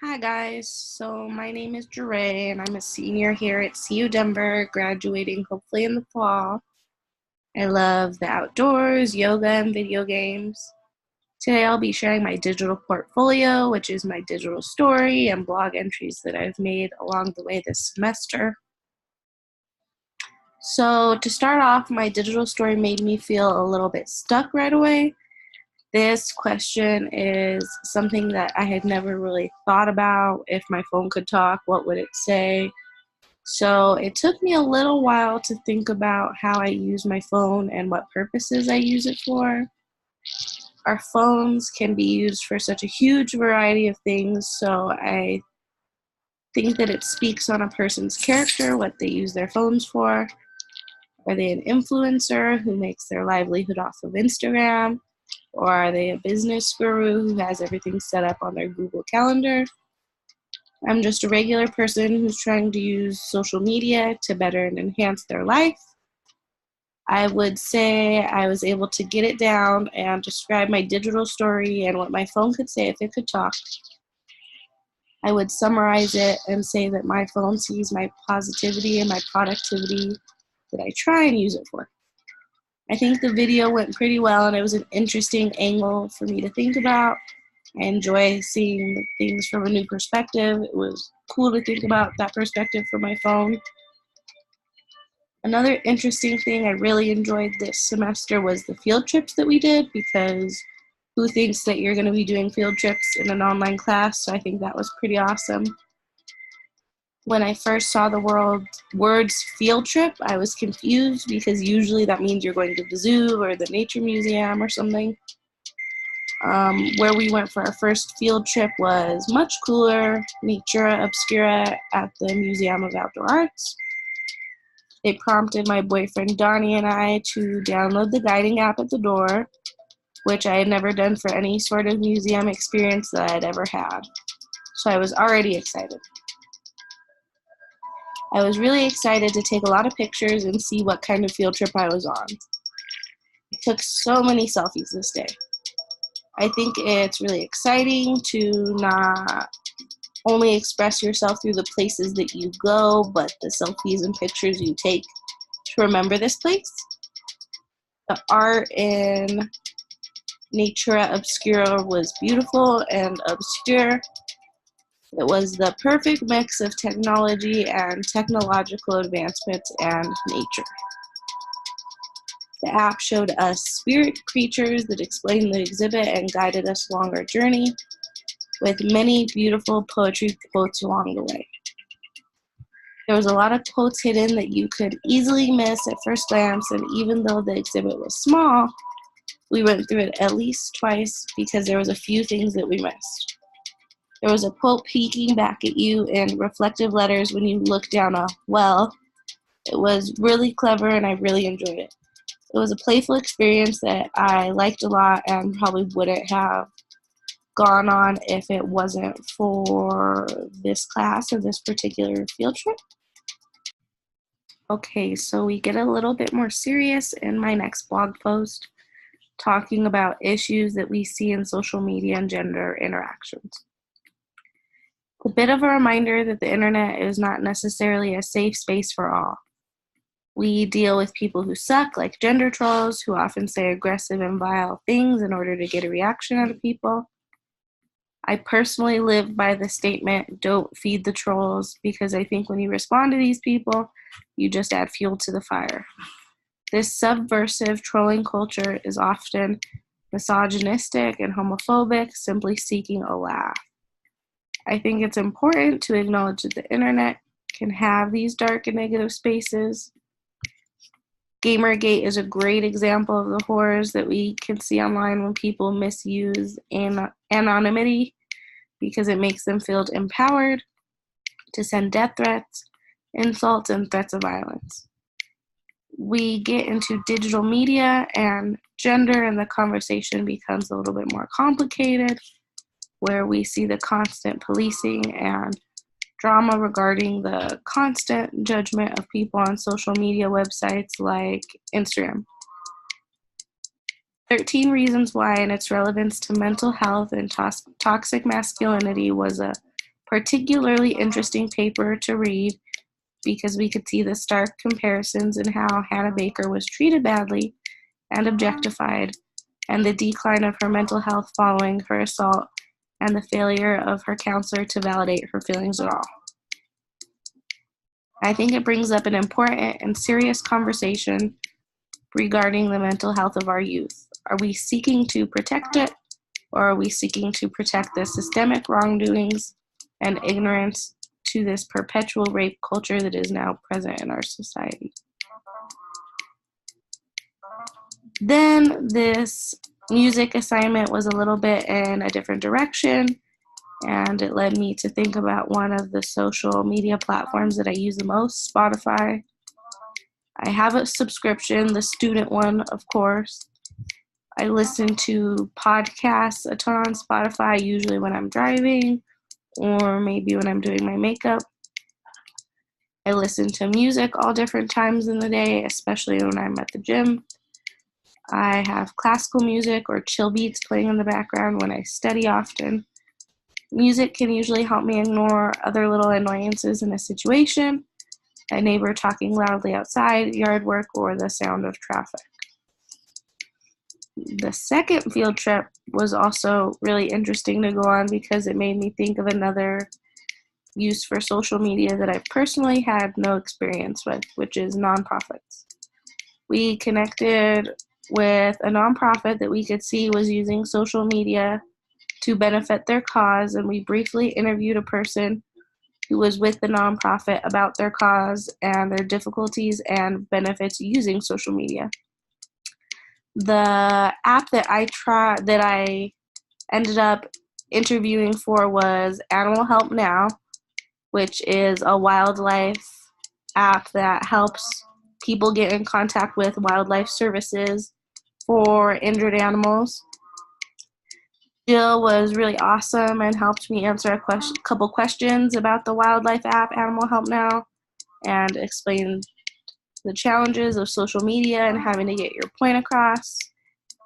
Hi guys, so my name is Jeray and I'm a senior here at CU Denver, graduating hopefully in the fall. I love the outdoors, yoga, and video games. Today I'll be sharing my digital portfolio, which is my digital story and blog entries that I've made along the way this semester. So to start off, my digital story made me feel a little bit stuck right away. This question is something that I had never really thought about. If my phone could talk, what would it say? So it took me a little while to think about how I use my phone and what purposes I use it for. Our phones can be used for such a huge variety of things, so I think that it speaks on a person's character, what they use their phones for. Are they an influencer who makes their livelihood off of Instagram? Or are they a business guru who has everything set up on their Google Calendar? I'm just a regular person who's trying to use social media to better and enhance their life. I would say I was able to get it down and describe my digital story and what my phone could say if it could talk. I would summarize it and say that my phone sees my positivity and my productivity that I try and use it for. I think the video went pretty well and it was an interesting angle for me to think about. I enjoy seeing things from a new perspective. It was cool to think about that perspective from my phone. Another interesting thing I really enjoyed this semester was the field trips that we did, because who thinks that you're going to be doing field trips in an online class? So I think that was pretty awesome. When I first saw the words field trip, I was confused because usually that means you're going to the zoo or the nature museum or something. Where we went for our first field trip was much cooler, Natura Obscura at the Museum of Outdoor Arts. It prompted my boyfriend Donnie and I to download the guiding app at the door, which I had never done for any sort of museum experience that I'd ever had. So I was already excited. I was really excited to take a lot of pictures and see what kind of field trip I was on. I took so many selfies this day. I think it's really exciting to not only express yourself through the places that you go, but the selfies and pictures you take to remember this place. The art in Natura Obscura was beautiful and obscure. It was the perfect mix of technology and technological advancements and nature. The app showed us spirit creatures that explained the exhibit and guided us along our journey, with many beautiful poetry quotes along the way. There was a lot of quotes hidden that you could easily miss at first glance, and even though the exhibit was small, we went through it at least twice because there was a few things that we missed. There was a quote peeking back at you in reflective letters when you looked down a well. It was really clever and I really enjoyed it. It was a playful experience that I liked a lot and probably wouldn't have gone on if it wasn't for this class or this particular field trip. Okay, so we get a little bit more serious in my next blog post, talking about issues that we see in social media and gender interactions. A bit of a reminder that the internet is not necessarily a safe space for all. We deal with people who suck, like gender trolls, who often say aggressive and vile things in order to get a reaction out of people. I personally live by the statement, don't feed the trolls, because I think when you respond to these people, you just add fuel to the fire. This subversive trolling culture is often misogynistic and homophobic, simply seeking a laugh. I think it's important to acknowledge that the internet can have these dark and negative spaces. Gamergate is a great example of the horrors that we can see online when people misuse anonymity because it makes them feel empowered to send death threats, insults, and threats of violence. We get into digital media and gender, and the conversation becomes a little bit more complicated, where we see the constant policing and drama regarding the constant judgment of people on social media websites like Instagram. 13 Reasons Why and its relevance to mental health and toxic masculinity was a particularly interesting paper to read because we could see the stark comparisons in how Hannah Baker was treated badly and objectified, and the decline of her mental health following her assault, and the failure of her counselor to validate her feelings at all. I think it brings up an important and serious conversation regarding the mental health of our youth. Are we seeking to protect it, or are we seeking to protect the systemic wrongdoings and ignorance to this perpetual rape culture that is now present in our society? Then this music assignment was a little bit in a different direction, and it led me to think about one of the social media platforms that I use the most, Spotify. I have a subscription, the student one, of course. I listen to podcasts a ton on Spotify, usually when I'm driving or maybe when I'm doing my makeup. I listen to music all different times in the day, especially when I'm at the gym. I have classical music or chill beats playing in the background when I study often. Music can usually help me ignore other little annoyances in a situation, a neighbor talking loudly outside, yard work, or the sound of traffic. The second field trip was also really interesting to go on because it made me think of another use for social media that I personally had no experience with, which is nonprofits. We connected with a nonprofit that we could see was using social media to benefit their cause, and we briefly interviewed a person who was with the nonprofit about their cause and their difficulties and benefits using social media. The app that I ended up interviewing for was Animal Help Now, which is a wildlife app that helps people get in contact with wildlife services for injured animals. Jill was really awesome and helped me answer a couple questions about the wildlife app Animal Help Now and explain the challenges of social media and having to get your point across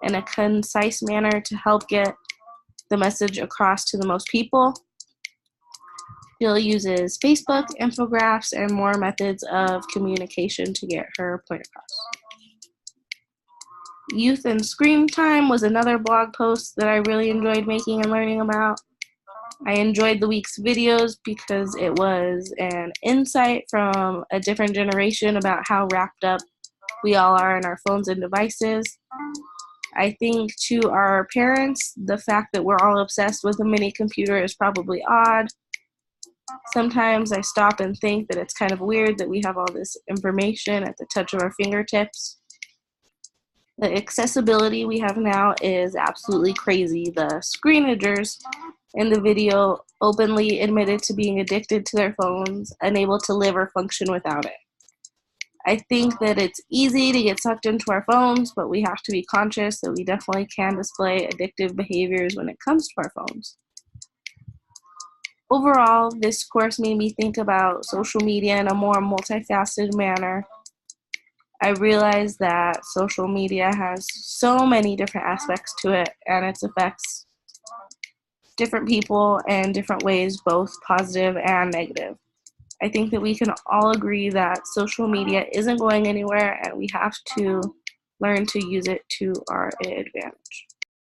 in a concise manner to help get the message across to the most people. Jill uses Facebook, infographics, and more methods of communication to get her point across. Youth and Screen Time was another blog post that I really enjoyed making and learning about. I enjoyed the week's videos because it was an insight from a different generation about how wrapped up we all are in our phones and devices. I think to our parents, the fact that we're all obsessed with a mini computer is probably odd. Sometimes I stop and think that it's kind of weird that we have all this information at the touch of our fingertips. The accessibility we have now is absolutely crazy. The screenagers in the video openly admitted to being addicted to their phones, unable to live or function without it. I think that it's easy to get sucked into our phones, but we have to be conscious that we definitely can display addictive behaviors when it comes to our phones. Overall, this course made me think about social media in a more multifaceted manner. I realized that social media has so many different aspects to it, and it affects different people in different ways, both positive and negative. I think that we can all agree that social media isn't going anywhere, and we have to learn to use it to our advantage.